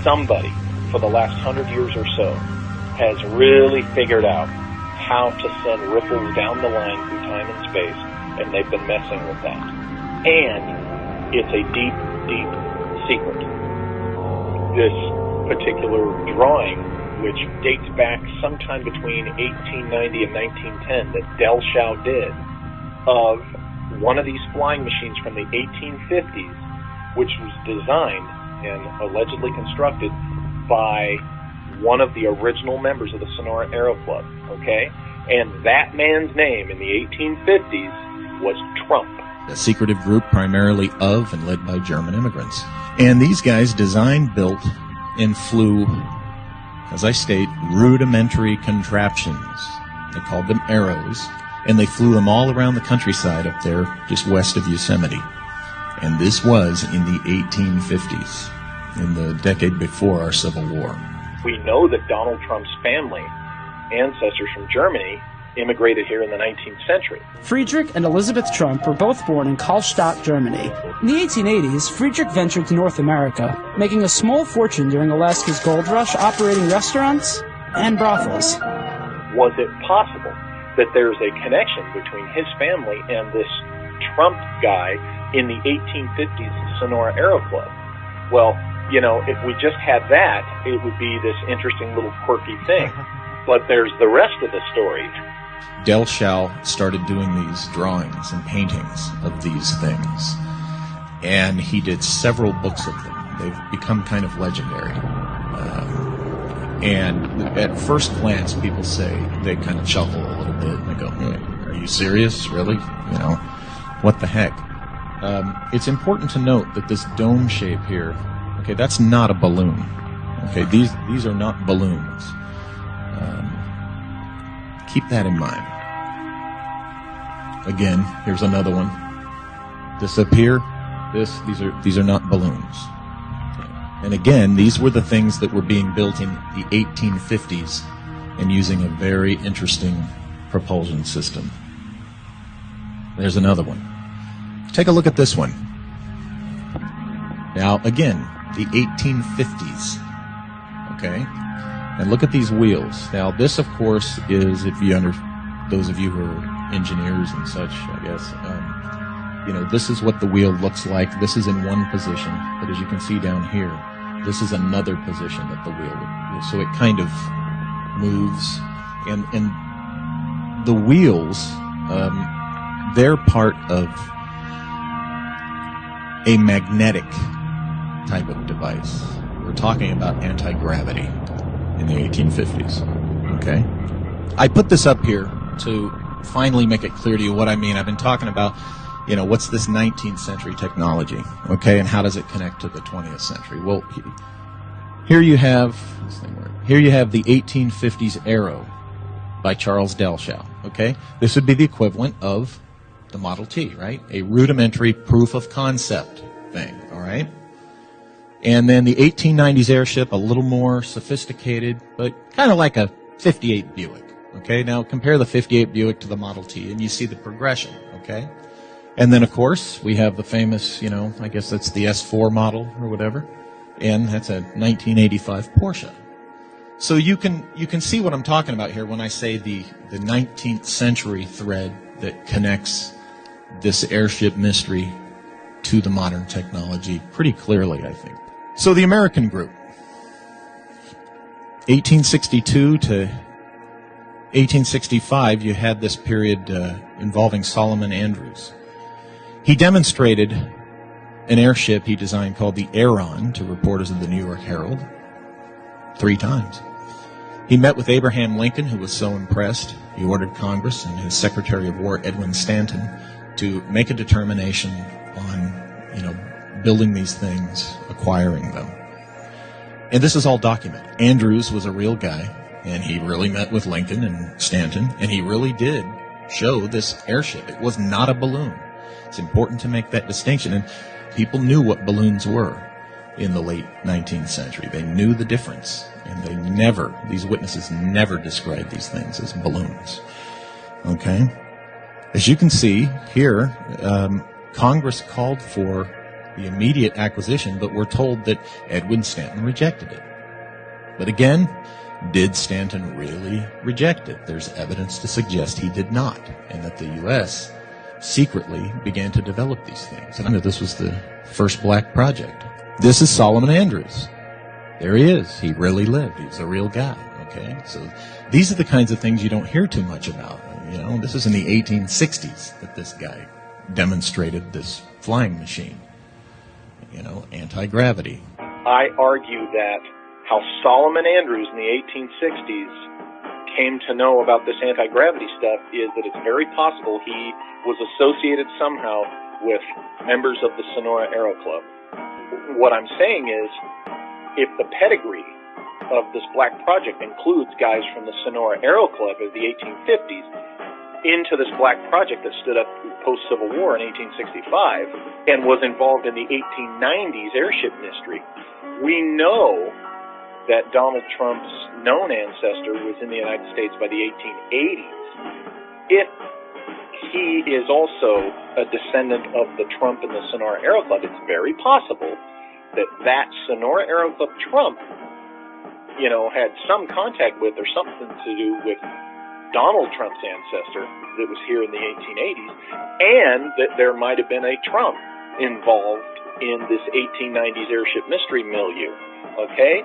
somebody for the last 100 years or so has really figured out how to send ripples down the line through time and space, and they've been messing with that. And it's a deep, deep secret. This particular drawing, which dates back sometime between 1890 and 1910, that Delschow did, of one of these flying machines from the 1850s, which was designed and allegedly constructed by one of the original members of the Sonora Aero Club, okay? And that man's name in the 1850s was Trump. A secretive group primarily of and led by German immigrants. And these guys designed, built, and flew, as I state, rudimentary contraptions. They called them arrows, and they flew them all around the countryside up there just west of Yosemite. And this was in the 1850s, in the decade before our Civil War. We know that Donald Trump's family, ancestors from Germany, immigrated here in the 19th century. Friedrich and Elizabeth Trump were both born in Kallstadt, Germany. In the 1880s, Friedrich ventured to North America, making a small fortune during Alaska's gold rush, operating restaurants and brothels. Was it possible that there's a connection between his family and this Trump guy in the 1850s Sonora Aero Club? Well, you know, if we just had that, it would be this interesting little quirky thing. But there's the rest of the story. Delschow started doing these drawings and paintings of these things, and he did several books of them. They've become kind of legendary. And at first glance, people say, they kind of chuckle a little bit, and they go, are you serious? Really? You know, what the heck? It's important to note that this dome shape here, okay, that's not a balloon. Okay, these are not balloons. Keep that in mind. Again, here's another one. This up here, these are not balloons. And again, these were the things that were being built in the 1850s and using a very interesting propulsion system. There's another one. Take a look at this one. Now, again, the 1850s. Okay? And look at these wheels. Now, this, of course, is, if you those of you who are engineers and such, I guess, you know, this is what the wheel looks like. This is in one position, but as you can see down here, this is another position that the wheel would, so it kind of moves. And the wheels, they're part of a magnetic type of device. We're talking about anti-gravity in the 1850s, okay? I put this up here to finally make it clear to you what I mean. I've been talking about, you know, what's this 19th century technology, okay, and how does it connect to the 20th century? Well, here you have the 1850s Aero by Charles Delschow, okay? This would be the equivalent of the Model T, right? A rudimentary proof of concept thing, all right? And then the 1890s airship, a little more sophisticated, but kind of like a 58 Buick, okay? Now compare the 58 Buick to the Model T, and you see the progression, okay? And then, of course, we have the famous, you know, I guess that's the S4 model or whatever, and that's a 1985 Porsche. So you can see what I'm talking about here when I say the 19th century thread that connects this airship mystery to the modern technology pretty clearly, I think. So the American group, 1862 to 1865, you had this period involving Solomon Andrews. He demonstrated an airship he designed called the Aeron to reporters of the New York Herald 3 times. He met with Abraham Lincoln, who was so impressed, he ordered Congress and his Secretary of War, Edwin Stanton, to make a determination on, you know, building these things, acquiring them. And this is all documented. Andrews was a real guy, and he really met with Lincoln and Stanton, and he really did show this airship. It was not a balloon. It's important to make that distinction. And people knew what balloons were in the late 19th century. They knew the difference, and these witnesses never described these things as balloons. Okay? As you can see here, Congress called for the immediate acquisition, but we're told that Edwin Stanton rejected it. But again, did Stanton really reject it? There's evidence to suggest he did not, and that the U.S. secretly began to develop these things. And I know this was the first black project. This is Solomon Andrews. There he is. He really lived. He was a real guy. Okay, so these are the kinds of things you don't hear too much about. You know, this is in the 1860s that this guy demonstrated this flying machine. You know, anti-gravity. I argue that how Solomon Andrews in the 1860s came to know about this anti-gravity stuff is that it's very possible he was associated somehow with members of the Sonora Aero Club. What I'm saying is, if the pedigree of this black project includes guys from the Sonora Aero Club of the 1850s into this black project that stood up post-Civil War in 1865 and was involved in the 1890s airship mystery, we know that Donald Trump's known ancestor was in the United States by the 1880s. If he is also a descendant of the Trump and the Sonora Aero Club, it's very possible that that Sonora Aero Club Trump, you know, had some contact with or something to do with Donald Trump's ancestor that was here in the 1880s, and that there might have been a Trump involved in this 1890s airship mystery milieu. Okay?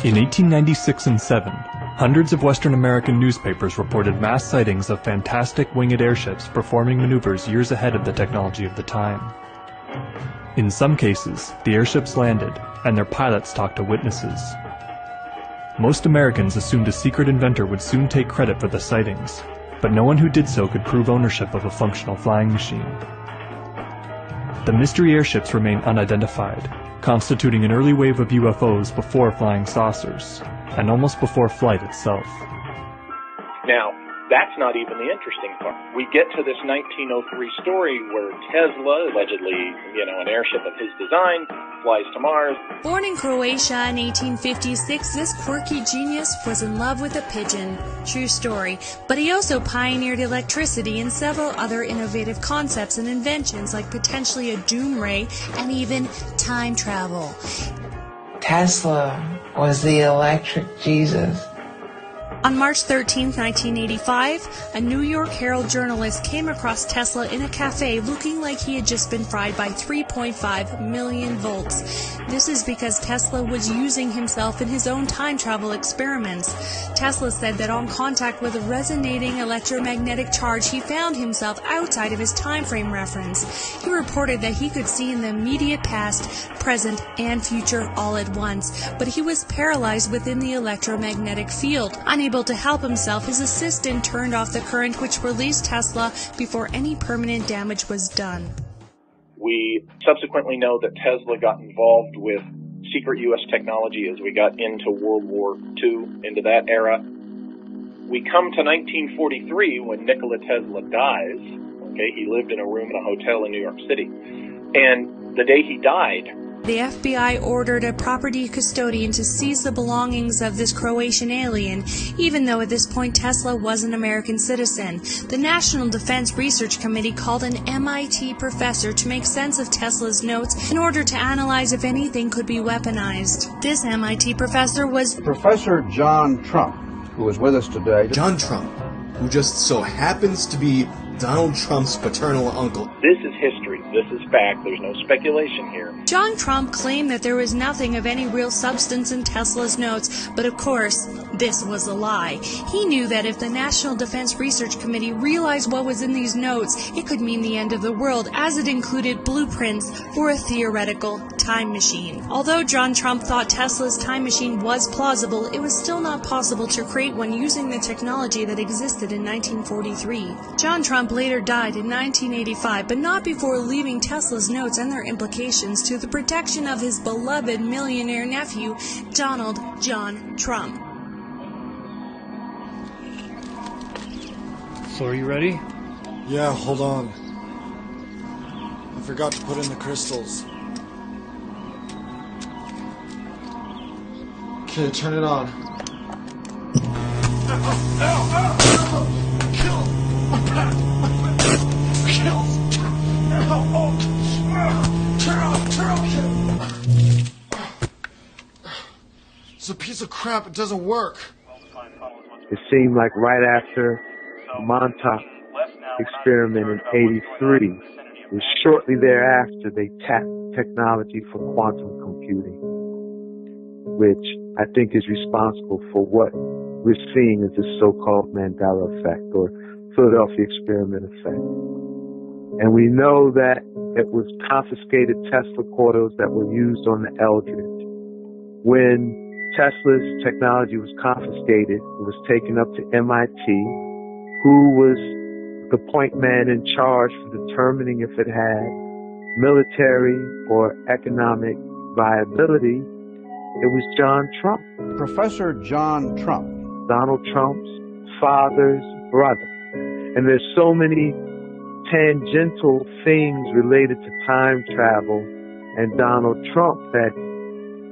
In 1896 and 7, hundreds of Western American newspapers reported mass sightings of fantastic winged airships performing maneuvers years ahead of the technology of the time. In some cases, the airships landed, and their pilots talked to witnesses. Most Americans assumed a secret inventor would soon take credit for the sightings, but no one who did so could prove ownership of a functional flying machine. The mystery airships remain unidentified, constituting an early wave of UFOs before flying saucers, and almost before flight itself. Now, that's not even the interesting part. We get to this 1903 story where Tesla, allegedly, you know, an airship of his design, flies to Mars. Born in Croatia in 1856, this quirky genius was in love with a pigeon. True story. But he also pioneered electricity and several other innovative concepts and inventions like potentially a doom ray and even time travel. Tesla was the electric Jesus. On March 13, 1985, a New York Herald journalist came across Tesla in a cafe looking like he had just been fried by 3.5 million volts. This is because Tesla was using himself in his own time travel experiments. Tesla said that on contact with a resonating electromagnetic charge, he found himself outside of his time frame reference. He reported that he could see in the immediate past, present, and future all at once, but he was paralyzed within the electromagnetic field. Unable to help himself, his assistant turned off the current, which released Tesla before any permanent damage was done. We subsequently know that Tesla got involved with secret U.S. technology as we got into World War II, into that era. We come to 1943 when Nikola Tesla dies. Okay, he lived in a room in a hotel in New York City. And the day he died, the FBI ordered a property custodian to seize the belongings of this Croatian alien, even though at this point Tesla was an American citizen. The National Defense Research Committee called an MIT professor to make sense of Tesla's notes in order to analyze if anything could be weaponized. This MIT professor was Professor John Trump, who is with us today. John Trump, who just so happens to be Donald Trump's paternal uncle. This is history. This is fact. There's no speculation here. John Trump claimed that there was nothing of any real substance in Tesla's notes, but of course, this was a lie. He knew that if the National Defense Research Committee realized what was in these notes, it could mean the end of the world, as it included blueprints for a theoretical time machine. Although John Trump thought Tesla's time machine was plausible, it was still not possible to create one using the technology that existed in 1943. John Trump later died in 1985, but not before leaving Tesla's notes and their implications to the protection of his beloved millionaire nephew, Donald John Trump. So are you ready? Yeah, hold on. I forgot to put in the crystals. Okay, turn it on. crap, it doesn't work. It seemed like right after the Montauk experiment in '83, and shortly thereafter they tapped technology for quantum computing, which I think is responsible for what we're seeing as the so-called Mandela effect or Philadelphia experiment effect. And we know that it was confiscated Tesla coils that were used on the Eldridge. When Tesla's technology was confiscated, it was taken up to MIT, who was the point man in charge for determining if it had military or economic viability. It was John Trump. Professor John Trump. Donald Trump's father's brother. And there's so many tangential things related to time travel and Donald Trump that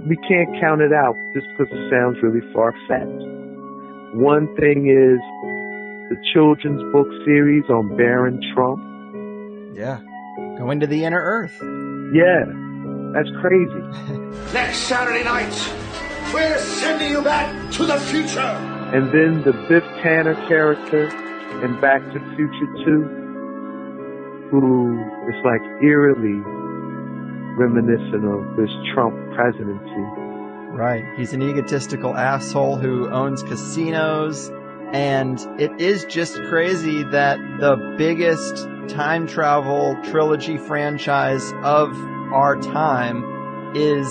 we can't count it out just because it sounds really far-fetched. One thing is the children's book series on Baron Trump. Yeah. Go into the inner earth. Yeah. That's crazy. Next Saturday night, we're sending you back to the future. And then the Biff Tanner character in Back to the Future 2, who is like eerily reminiscent of this Trump presidency. Right. He's an egotistical asshole who owns casinos. And it is just crazy that the biggest time travel trilogy franchise of our time is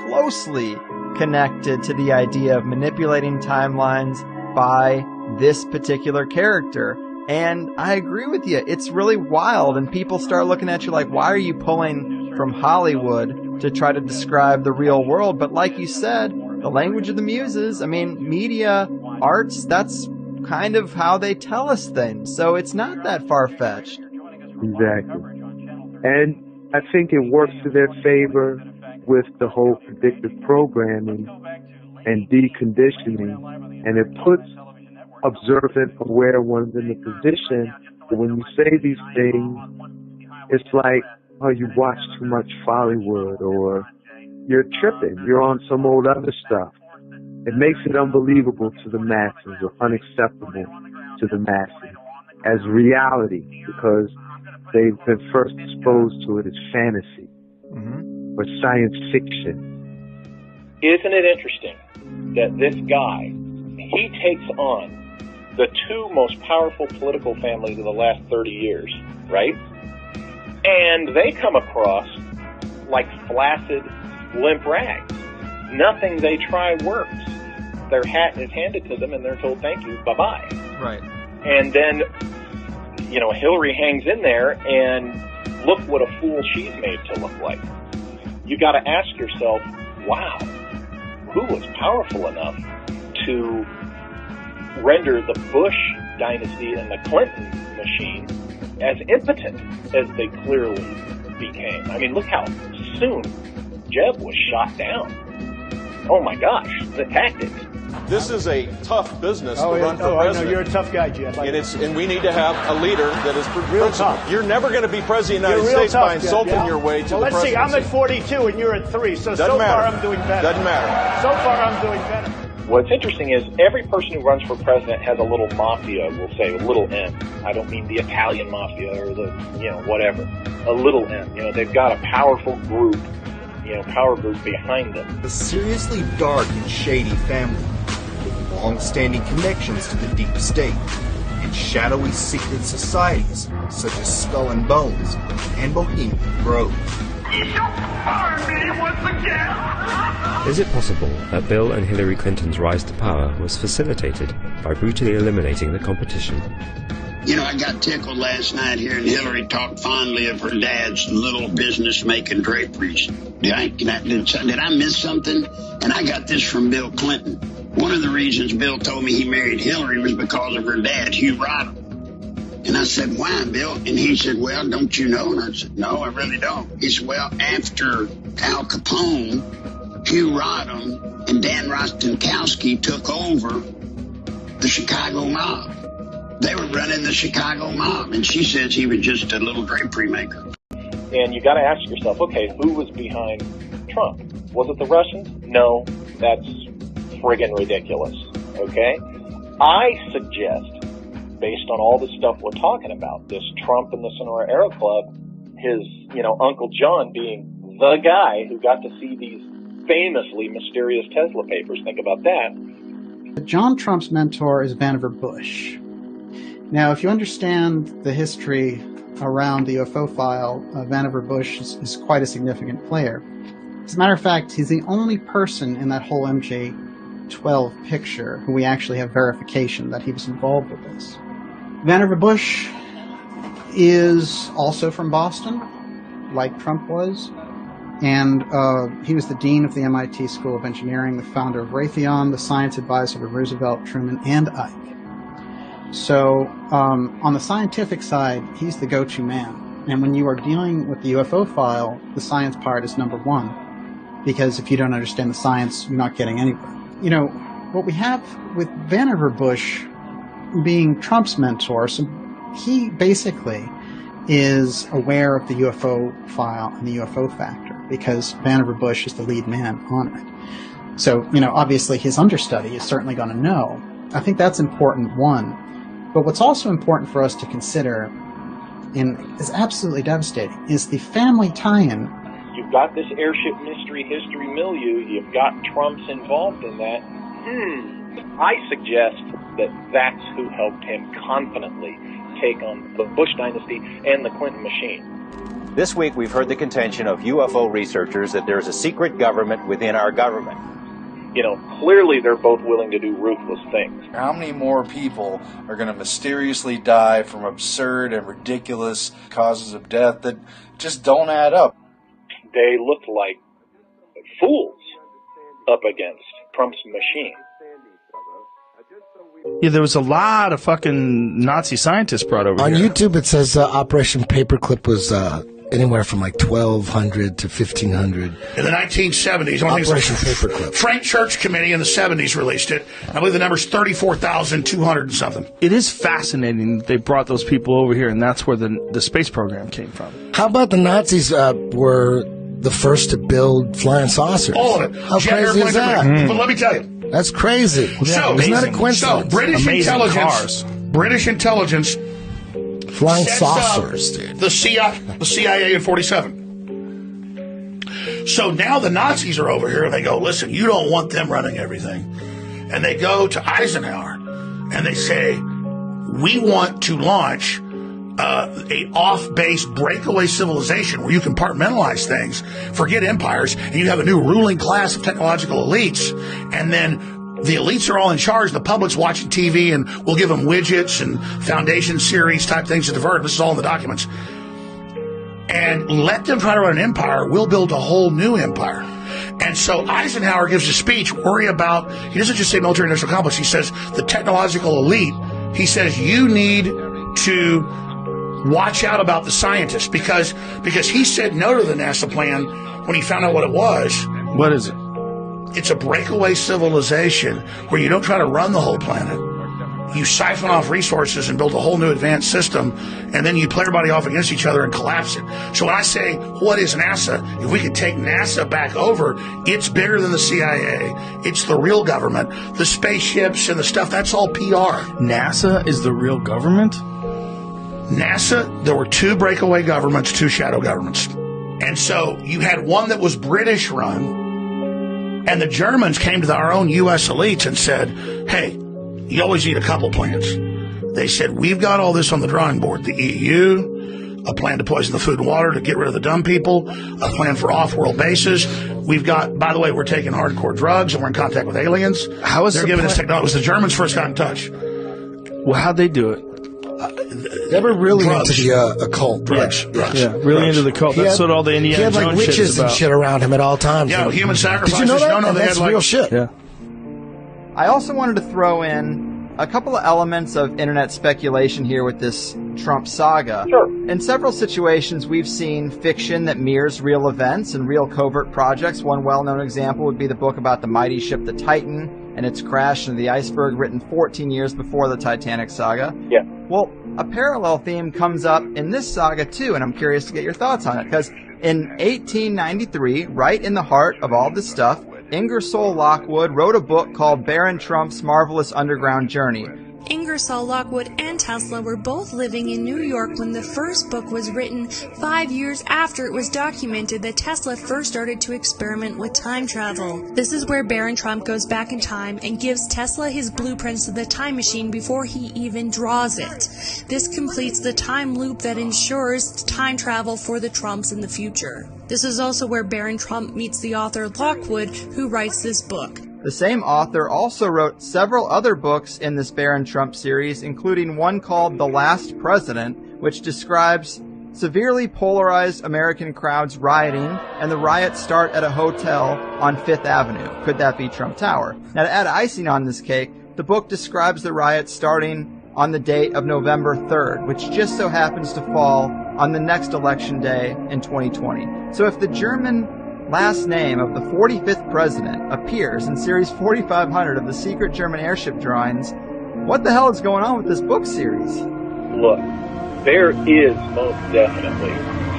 closely connected to the idea of manipulating timelines by this particular character. And I agree with you. It's really wild, and people start looking at you like, why are you pulling from Hollywood to try to describe the real world? But like you said, the language of the muses, I mean, media, arts, that's kind of how they tell us things. So it's not that far-fetched. Exactly. And I think it works to their favor with the whole predictive programming and deconditioning, and it puts observant, aware ones in the position that when you say these things, it's like, oh, you watch too much Hollywood, or you're tripping, you're on some old other stuff. It makes it unbelievable to the masses, or unacceptable to the masses as reality, because they've been first exposed to it as fantasy or science fiction. Isn't it interesting that this guy, he takes on the two most powerful political families of the last 30 years, right? And they come across like flaccid, limp rags. Nothing they try works. Their hat is handed to them and they're told, thank you, bye-bye. Right. And then, you know, Hillary hangs in there, and look what a fool she's made to look like. You got to ask yourself, wow, who was powerful enough to render the Bush dynasty and the Clinton machine as impotent as they clearly became? I mean, look how soon Jeb was shot down. Oh my gosh, the tactics. This is a tough business to run for president. I know, you're a tough guy, Jeb. And we need to have a leader that is real tough. You're never going to be president of the United States by insulting your way to the presidency. Well, let's see. I'm at 42 and you're at 3, so Doesn't matter. Far I'm doing better. Doesn't matter. So far I'm doing better. What's interesting is every person who runs for president has a little mafia, we'll say, a little M. I don't mean the Italian mafia or the, whatever. A little M. They've got a powerful group, power group behind them. A seriously dark and shady family with long-standing connections to the deep state and shadowy secret societies such as Skull and Bones and Bohemian Grove. Is it possible that Bill and Hillary Clinton's rise to power was facilitated by brutally eliminating the competition? I got tickled last night hearing Hillary talk fondly of her dad's little business-making draperies. Did I miss something? And I got this from Bill Clinton. One of the reasons Bill told me he married Hillary was because of her dad, Hugh Rodham. And I said, why, Bill? And he said, well, don't you know? And I said, no, I really don't. He said, well, after Al Capone, Hugh Rodham and Dan Rostenkowski took over the Chicago mob. They were running the Chicago mob, and she says he was just a little drapery maker. And you got to ask yourself, okay, who was behind Trump? Was it the Russians? No, that's friggin' ridiculous, okay? I suggest, based on all the stuff we're talking about, this Trump and the Sonora Aero Club, his, Uncle John being the guy who got to see these famously mysterious Tesla papers. Think about that. John Trump's mentor is Vannevar Bush. Now, if you understand the history around the UFO file, Vannevar Bush is quite a significant player. As a matter of fact, he's the only person in that whole MJ-12 picture who we actually have verification that he was involved with this. Vannevar Bush is also from Boston, like Trump was, and he was the dean of the MIT School of Engineering, the founder of Raytheon, the science advisor to Roosevelt, Truman, and Ike. So on the scientific side, he's the go-to man. And when you are dealing with the UFO file, the science part is number one, because if you don't understand the science, you're not getting anywhere. What we have with Vannevar Bush being Trump's mentor, so he basically is aware of the UFO file and the UFO factor, because Vannevar Bush is the lead man on it. So, obviously his understudy is certainly going to know. I think that's important, one. But what's also important for us to consider, and is absolutely devastating, is the family tie-in. You've got this airship mystery history milieu. You've got Trump's involved in that. I suggest that that's who helped him confidently take on the Bush dynasty and the Clinton machine. This week we've heard the contention of UFO researchers that there's a secret government within our government. Clearly they're both willing to do ruthless things. How many more people are going to mysteriously die from absurd and ridiculous causes of death that just don't add up? They look like fools up against Trump's machine. Yeah, there was a lot of fucking Nazi scientists brought over on here. On YouTube, it says Operation Paperclip was anywhere from like 1,200 to 1,500. In the 1970s, Operation Paperclip. Frank Church Committee in the 70s released it. I believe the number's 34,200 and something. It is fascinating that they brought those people over here, and that's where the space program came from. How about the Nazis were the first to build flying saucers? All of it. How crazy is that? But let me tell you. That's crazy. So, isn't that a coincidence? So, British intelligence flying saucers, dude. The CIA in 47. So now the Nazis are over here and they go, listen, you don't want them running everything. And they go to Eisenhower and they say, we want to launch a off-base breakaway civilization where you compartmentalize things, forget empires, and you have a new ruling class of technological elites, and then the elites are all in charge, the public's watching TV, and we'll give them widgets and foundation series type things to divert. This is all in the documents. And let them try to run an empire. We'll build a whole new empire. And so Eisenhower gives a speech, he doesn't just say military industrial complex, he says the technological elite. He says you need to watch out about the scientists because he said no to the NASA plan when he found out what it was. What is it? It's a breakaway civilization where you don't try to run the whole planet. You siphon off resources and build a whole new advanced system, and then you play everybody off against each other and collapse it. So when I say, what is NASA? If we could take NASA back over, it's bigger than the CIA. It's the real government. The spaceships and the stuff, that's all PR. NASA is the real government? NASA, there were two breakaway governments, two shadow governments. And so you had one that was British run, and the Germans came to our own U.S. elites and said, hey, you always need a couple plans. They said, we've got all this on the drawing board. The EU, a plan to poison the food and water to get rid of the dumb people, a plan for off-world bases. We've got, by the way, we're taking hardcore drugs and we're in contact with aliens. How is They're giving us technology. It was the Germans first got in touch. Well, how'd they do it? They were really drugs. into the occult. Drugs. Yeah, really into the cult. That's what all the Indiana Jones shit is about. He had witches and shit around him at all times. Yeah, human sacrifices. Did you know that? No, that's real shit. Yeah. I also wanted to throw in a couple of elements of internet speculation here with this Trump saga. Sure. In several situations, we've seen fiction that mirrors real events and real covert projects. One well-known example would be the book about the mighty ship the Titan and its crash into the iceberg, written 14 years before the Titanic saga. Yeah. Well, a parallel theme comes up in this saga too, and I'm curious to get your thoughts on it, because in 1893, right in the heart of all this stuff, Ingersoll Lockwood wrote a book called Baron Trump's Marvelous Underground Journey. Ingersoll Lockwood and Tesla were both living in New York when the first book was written, 5 years after it was documented that Tesla first started to experiment with time travel. This is where Baron Trump goes back in time and gives Tesla his blueprints to the time machine before he even draws it. This completes the time loop that ensures time travel for the Trumps in the future. This is also where Baron Trump meets the author Lockwood, who writes this book. The same author also wrote several other books in this Baron Trump series, including one called The Last President, which describes severely polarized American crowds rioting, and the riots start at a hotel on Fifth Avenue. Could that be Trump Tower? Now, to add icing on this cake, the book describes the riots starting on the date of November 3rd, which just so happens to fall on the next election day in 2020. So if the German last name of the 45th president appears in series 4500 of the secret German airship drawings, what the hell is going on with this book series? Look, there is most definitely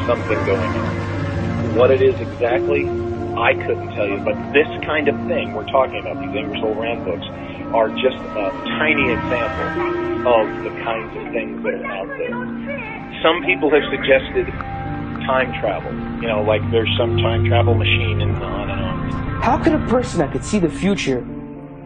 something going on. What it is exactly, I couldn't tell you, but this kind of thing we're talking about, these Ingersoll Rand books, are just a tiny example of the kinds of things that are out there. Some people have suggested time travel. You know, like there's some time travel machine and on and on. How could a person that could see the future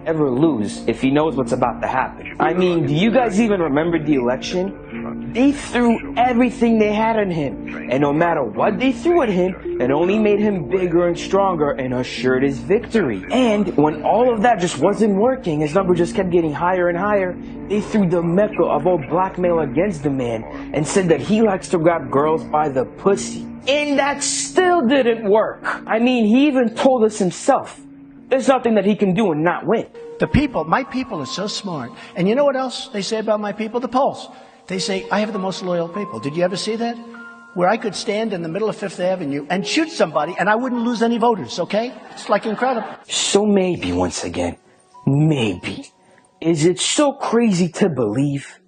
ever lose if he knows what's about to happen? I mean, do you guys even remember the election? They threw everything they had on him. And no matter what they threw at him, it only made him bigger and stronger and assured his victory. And when all of that just wasn't working, his number just kept getting higher and higher, they threw the mecca of all blackmail against the man and said that he likes to grab girls by the pussy. And that still didn't work. I mean, he even told us himself, there's nothing that he can do and not win. The people, my people are so smart. And you know what else they say about my people? The polls. They say, I have the most loyal people. Did you ever see that? Where I could stand in the middle of Fifth Avenue and shoot somebody and I wouldn't lose any voters, okay? It's like incredible. So maybe, once again, maybe, is it so crazy to believe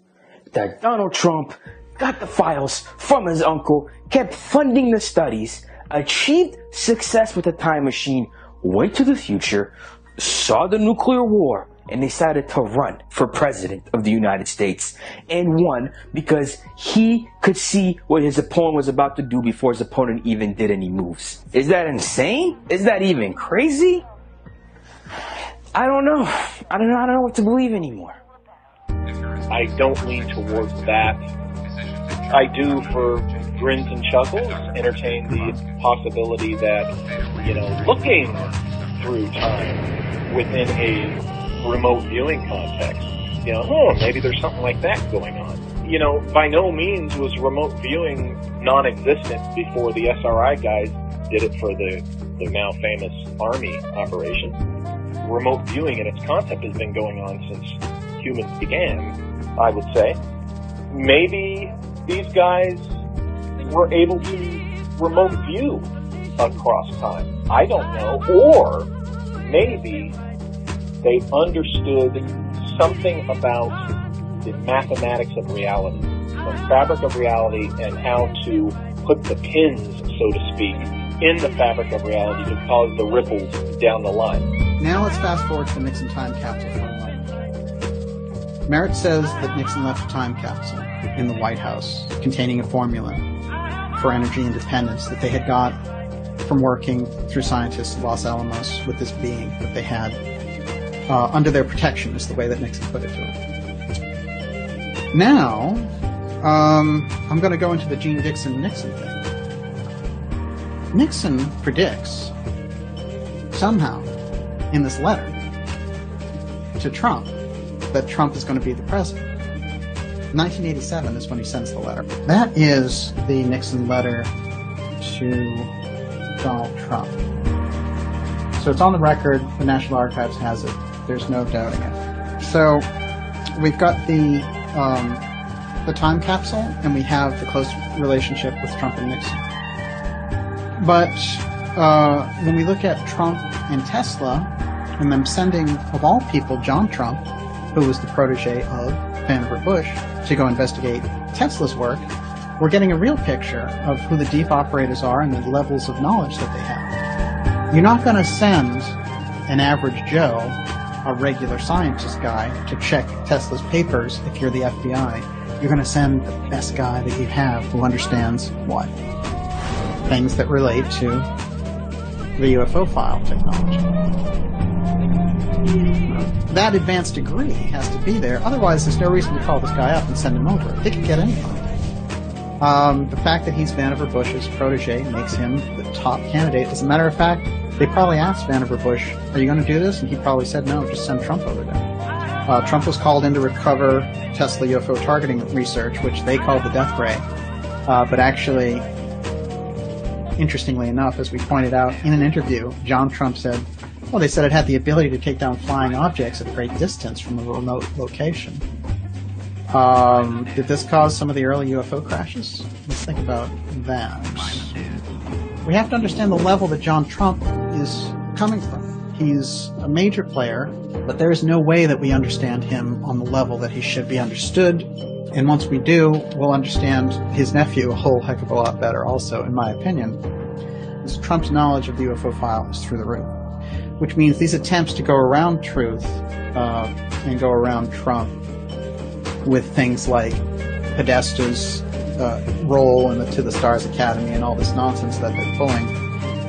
that Donald Trump got the files from his uncle, kept funding the studies, achieved success with the time machine, went to the future, saw the nuclear war, and decided to run for president of the United States, and won because he could see what his opponent was about to do before his opponent even did any moves? Is that insane? Is that even crazy? I don't know. I don't know what to believe anymore. I don't lean towards that. I do, for grins and chuckles, entertain the possibility that, you know, looking through time within a remote viewing context, you know, maybe there's something like that going on. You know, by no means was remote viewing non-existent before the SRI guys did it for the now famous Army operation. Remote viewing in its concept has been going on since humans began, I would say. Maybe these guys were able to remote view across time. I don't know. Or maybe they understood something about the mathematics of reality, the fabric of reality, and how to put the pins, so to speak, in the fabric of reality to cause the ripples down the line. Now let's fast forward to the Nixon time capsule for a moment. Merritt says that Nixon left a time capsule in the White House containing a formula for energy independence that they had got from working through scientists at Los Alamos with this being that they had under their protection, is the way that Nixon put it to him. Now, I'm going to go into the Gene Dixon-Nixon thing. Nixon predicts, somehow, in this letter to Trump, that Trump is going to be the president. 1987 is when he sends the letter. That is the Nixon letter to Donald Trump. So it's on the record, the National Archives has it. There's no doubting it. So we've got the time capsule, and we have the close relationship with Trump and Nixon. But when we look at Trump and Tesla, and them sending, of all people, John Trump, who was the protege of Vannevar Bush, to go investigate Tesla's work, we're getting a real picture of who the deep operators are and the levels of knowledge that they have. You're not going to send an average Joe, a regular scientist guy, to check Tesla's papers if you're the FBI, you're going to send the best guy that you have who understands what? Things that relate to the UFO file technology. That advanced degree has to be there, otherwise there's no reason to call this guy up and send him over. They could get anyone. The fact that he's Vannevar Bush's protege makes him the top candidate. As a matter of fact, they probably asked Vannevar Bush, are you going to do this? And he probably said no, just send Trump over there. Trump was called in to recover Tesla UFO targeting research, which they called the death ray. But actually, interestingly enough, as we pointed out in an interview, John Trump said, well, they said it had the ability to take down flying objects at a great distance from a remote location. Did this cause some of the early UFO crashes? Let's think about that. We have to understand the level that John Trump is coming from. He's a major player, but there is no way that we understand him on the level that he should be understood. And once we do, we'll understand his nephew a whole heck of a lot better also, in my opinion. Because Trump's knowledge of the UFO file is through the roof. Which means these attempts to go around truth and go around Trump with things like Podesta's role in the To the Stars Academy and all this nonsense that they're pulling.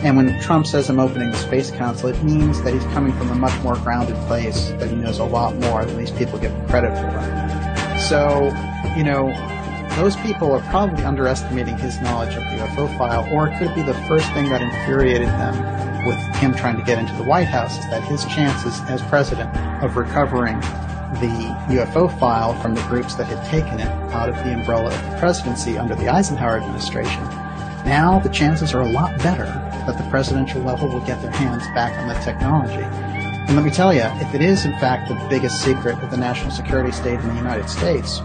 And when Trump says I'm opening the Space Council, it means that he's coming from a much more grounded place, that he knows a lot more than these people give him credit for. So, you know, those people are probably underestimating his knowledge of the UFO file, or it could be the first thing that infuriated them with him trying to get into the White House is that his chances as president of recovering the UFO file from the groups that had taken it out of the umbrella of the presidency under the Eisenhower administration, now the chances are a lot better that the presidential level will get their hands back on the technology. And let me tell you, if it is in fact the biggest secret of the national security state in the United States,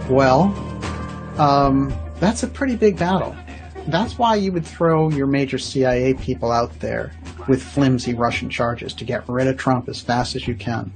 well, that's a pretty big battle. That's why you would throw your major CIA people out there with flimsy Russian charges to get rid of Trump as fast as you can.